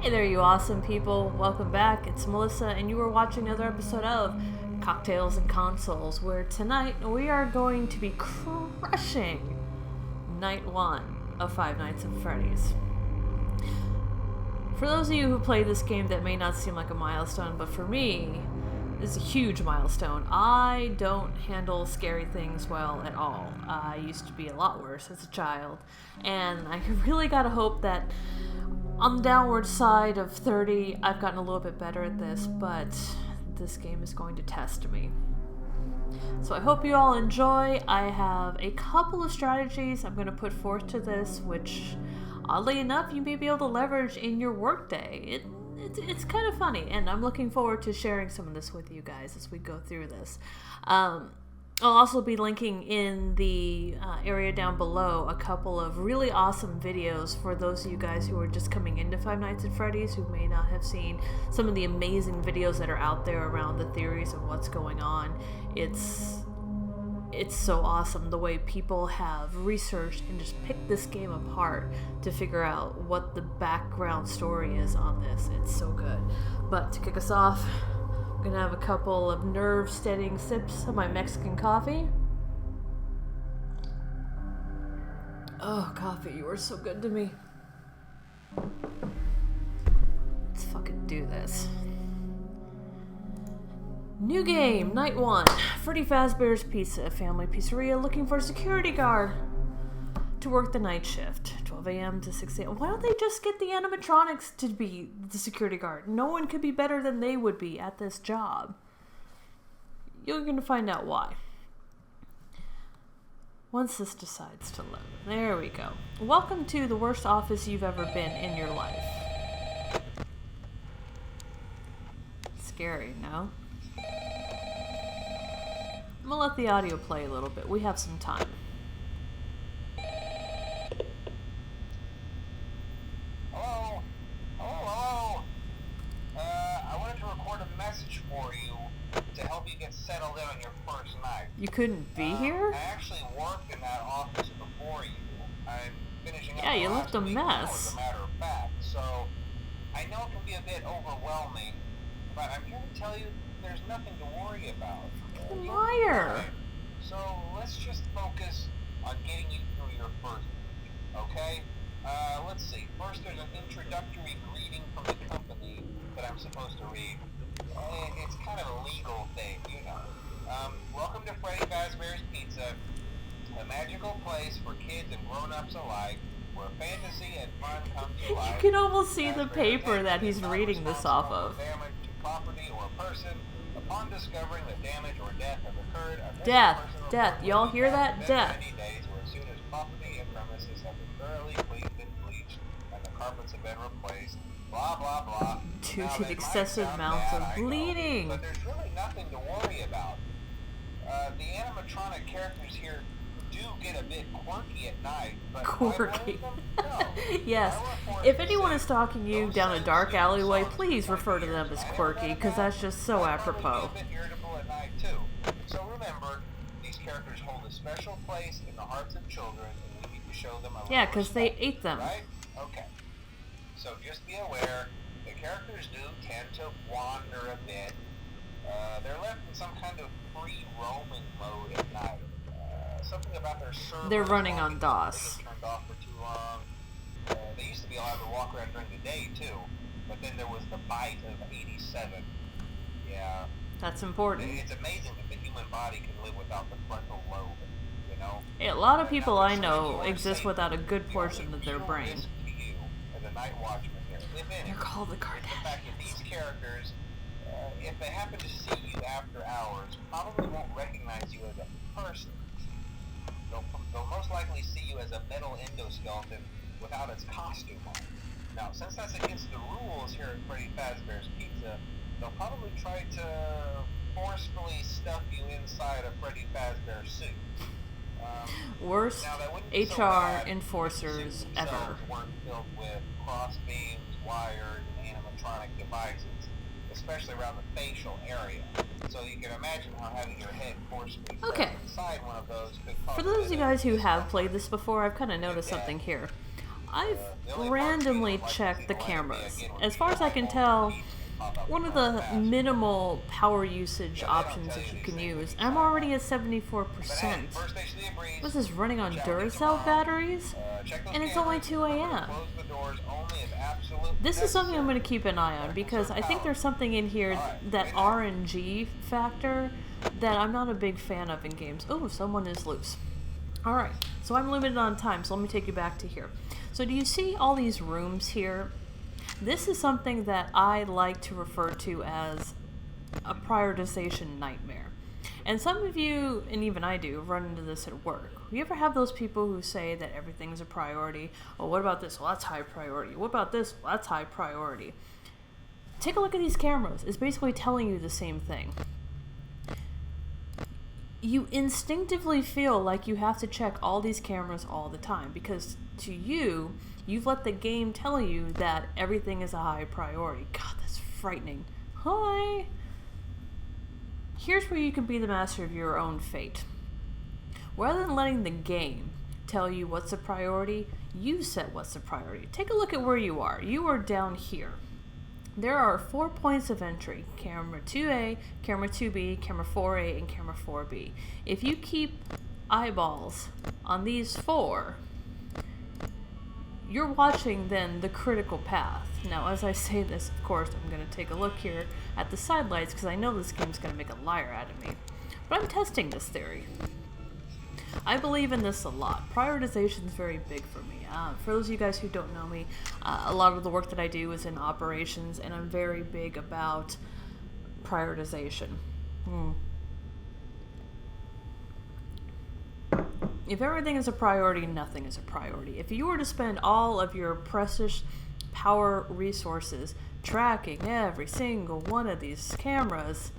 Hey there, you awesome people. Welcome back. It's Melissa, and you are watching another episode of Cocktails and Consoles, where tonight we are going to be crushing Night 1 of Five Nights at Freddy's. For those of you who play this game, that may not seem like a milestone, but for me, this is a huge milestone. I don't handle scary things well at all. I used to be a lot worse as a child, and I really gotta hope that on the downward side of 30, I've gotten a little bit better at this, but this game is going to test me. So I hope you all enjoy. I have a couple of strategies I'm going to put forth to this, which, oddly enough, you may be able to leverage in your workday. It's kind of funny, and I'm looking forward to sharing some of this with you guys as we go through this. I'll also be linking in the area down below a couple of really awesome videos for those of you guys who are just coming into Five Nights at Freddy's who may not have seen some of the amazing videos that are out there around the theories of what's going on. It's so awesome the way people have researched and just picked this game apart to figure out what the background story is on this. It's so good. But to kick us off, I'm gonna have a couple of nerve-steadying sips of my Mexican coffee. Oh, coffee, you are so good to me. Let's fucking do this. New game, Night 1. Freddy Fazbear's Pizza, family pizzeria, looking for a security guard to work the night shift, 12 a.m. to 6 a.m. Why don't they just get the animatronics to be the security guard? No one could be better than they would be at this job. You're going to find out why. Once this decides to load. There we go. Welcome to the worst office you've ever been in your life. Scary, no? I'm going to let the audio play a little bit. We have some time. Settled in on your first night. You couldn't be here? I actually worked in that office before you. I'm finishing up. Yeah, you looked a mess. As a matter of fact, so I know it can be a bit overwhelming, but I'm here to tell you there's nothing to worry about. Liar. So let's just focus on getting you through your first week, okay? Let's see. First, there's an introductory greeting from the company that I'm supposed to read. It's kind of a legal thing, you know. Welcome to Freddy Fazbear's Pizza, a magical place for kids and grown-ups alike, where fantasy and fun come to life. You can almost see the paper that he's reading this off of. Damage to property or a person. Upon discovering that damage or death have occurred, Death. Y'all hear that? Death. 90 days, or as soon as property and premises have been thoroughly cleaned and bleached, and the carpets have been replaced. Blah, blah, blah. Due to the excessive amounts of bleeding. But there's really nothing to worry about. The animatronic characters here do get a bit quirky at night, but quirky. No. Yes. If anyone is stalking you down a dark alleyway, please refer to them as quirky, because that's just so apropos. A bit irritable at night too. So remember, these characters hold a special place in the hearts of children, and we need to show them a little because they respect, ate them. Right? Okay. So just be aware, the characters do tend to wander a bit. They're left in some kind of free roaming mode at night. Something about their server. They're running on DOS. They get turned off for too long. They used to be allowed to walk around during the day too, but then there was the bite of 87. Yeah. That's important. It's amazing that the human body can live without the frontal lobe. You know. Yeah, a lot of people I know exist without a good portion of their brain. Night watchman here. They're called the Kardashians. The fact that these characters, if they happen to see you after hours, probably won't recognize you as a person. They'll most likely see you as a metal endoskeleton without its costume on. Now, since that's against the rules here at Freddy Fazbear's Pizza, they'll probably try to forcefully stuff you inside a Freddy Fazbear suit. Worst HR enforcers ever. Weren't filled with cross beams, wires, and animatronic devices, especially around the facial area. So you can imagine how having your head forcefully inside one of those could cause. For those of you guys who have played this before, I've kind of noticed something here. I've The only randomly part, checked the like, cameras. again, As far as I can tell, one of the minimal power usage options that you can use, I'm already at 74%. What's this, running on Duracell batteries? And it's only 2 a.m. This is something I'm going to keep an eye on because I think there's something in here, that RNG factor, that I'm not a big fan of in games. Oh, someone is loose. Alright, so I'm limited on time, so let me take you back to here. So do you see all these rooms here? This is something that I like to refer to as a prioritization nightmare. And some of you, and even I do, run into this at work. You ever have those people who say that everything's a priority? Oh, what about this? Well, that's high priority. What about this? Well, that's high priority. Take a look at these cameras. It's basically telling you the same thing. You instinctively feel like you have to check all these cameras all the time because to you, you've let the game tell you that everything is a high priority. God, that's frightening. Hi! Here's where you can be the master of your own fate. Rather than letting the game tell you what's a priority, you set what's a priority. Take a look at where you are. You are down here. There are 4 points of entry: camera 2A, camera 2B, camera 4A, and camera 4B. If you keep eyeballs on these 4, you're watching then the critical path. Now, as I say this, of course, I'm going to take a look here at the sidelights because I know this game's going to make a liar out of me. But I'm testing this theory. I believe in this a lot. Prioritization is very big for me. For those of you guys who don't know me, a lot of the work that I do is in operations, and I'm very big about prioritization. If everything is a priority, nothing is a priority. If you were to spend all of your precious power resources tracking every single one of these cameras,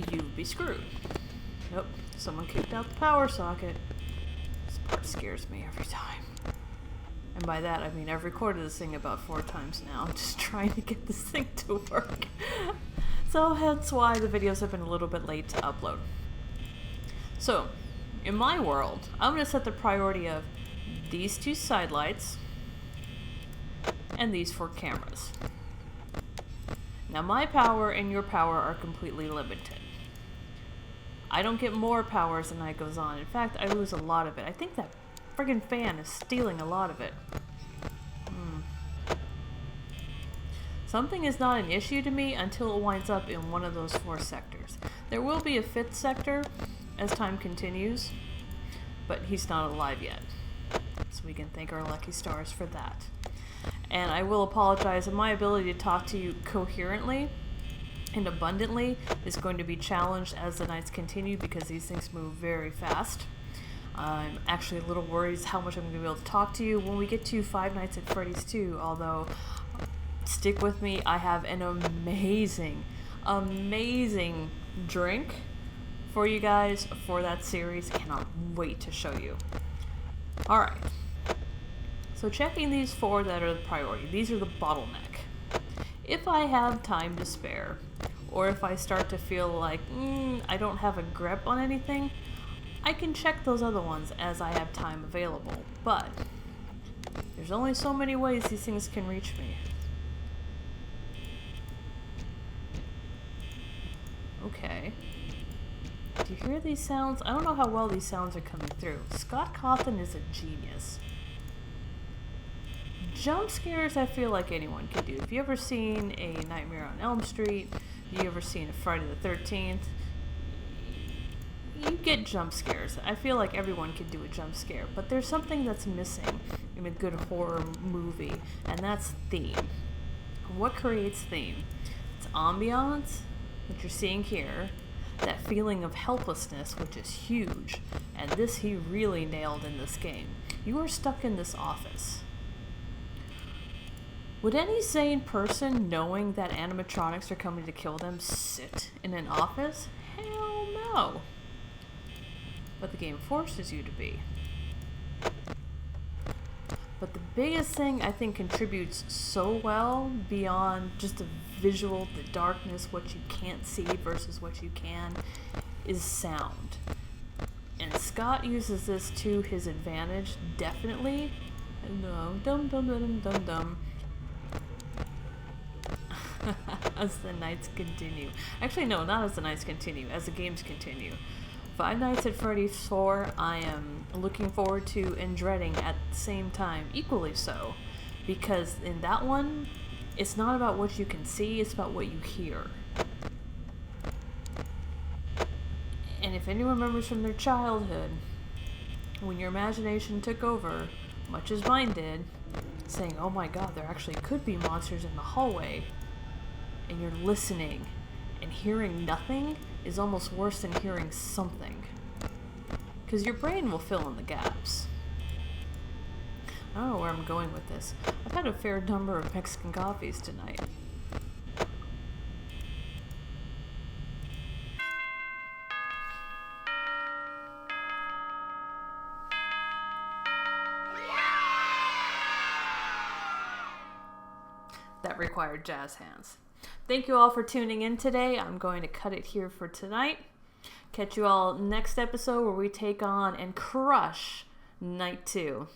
you'd be screwed. Nope, someone kicked out the power socket. This part scares me every time. And by that, I mean I've recorded this thing about 4 times now, just trying to get this thing to work. So that's why the videos have been a little bit late to upload. So, in my world, I'm going to set the priority of these 2 sidelights and these 4 cameras. Now my power and your power are completely limited. I don't get more power as the night goes on. In fact, I lose a lot of it. I think that friggin' fan is stealing a lot of it. Something is not an issue to me until it winds up in one of those 4 sectors. There will be a 5th sector as time continues, but he's not alive yet. So we can thank our lucky stars for that. And I will apologize, my ability to talk to you coherently and abundantly is going to be challenged as the nights continue because these things move very fast. I'm actually a little worried how much I'm going to be able to talk to you when we get to Five Nights at Freddy's 2, although stick with me, I have an amazing drink for you guys for that series. Cannot wait to show you. Alright, so checking these 4 that are the priority, these are the bottleneck. If I have time to spare, or if I start to feel like I don't have a grip on anything, I can check those other ones as I have time available. But there's only so many ways these things can reach me. Okay. Do you hear these sounds? I don't know how well these sounds are coming through. Scott Cawthon is a genius. Jump scares, I feel like anyone can do. If you ever seen a Nightmare on Elm Street, if you ever seen a Friday the 13th, you get jump scares. I feel like everyone can do a jump scare, but there's something that's missing in a good horror movie, and that's theme. What creates theme? It's ambiance, which you're seeing here, that feeling of helplessness, which is huge, and this he really nailed in this game. You are stuck in this office. Would any sane person, knowing that animatronics are coming to kill them, sit in an office? Hell no. But the game forces you to be. But the biggest thing I think contributes so well beyond just the visual, the darkness, what you can't see versus what you can, is sound. And Scott uses this to his advantage, definitely. No, dum dum dum dum dum. As the nights continue. Actually, no, not as the nights continue, as the games continue. Five Nights at Freddy's 4, I am looking forward to and dreading at the same time, equally so. Because in that one, it's not about what you can see, it's about what you hear. And if anyone remembers from their childhood, when your imagination took over, much as mine did, saying, oh my god, there actually could be monsters in the hallway, and you're listening, and hearing nothing is almost worse than hearing something. Because your brain will fill in the gaps. I don't know where I'm going with this. I've had a fair number of Mexican coffees tonight. That required jazz hands. Thank you all for tuning in today. I'm going to cut it here for tonight. Catch you all next episode where we take on and crush Night 2.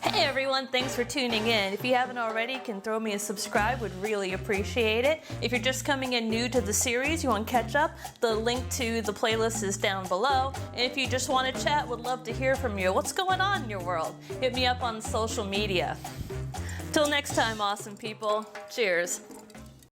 Hey everyone, thanks for tuning in. If you haven't already, can throw me a subscribe, would really appreciate it. If you're just coming in new to the series, you want to catch up, the link to the playlist is down below. And if you just want to chat, would love to hear from you. What's going on in your world? Hit me up on social media. Till next time, awesome people. Cheers.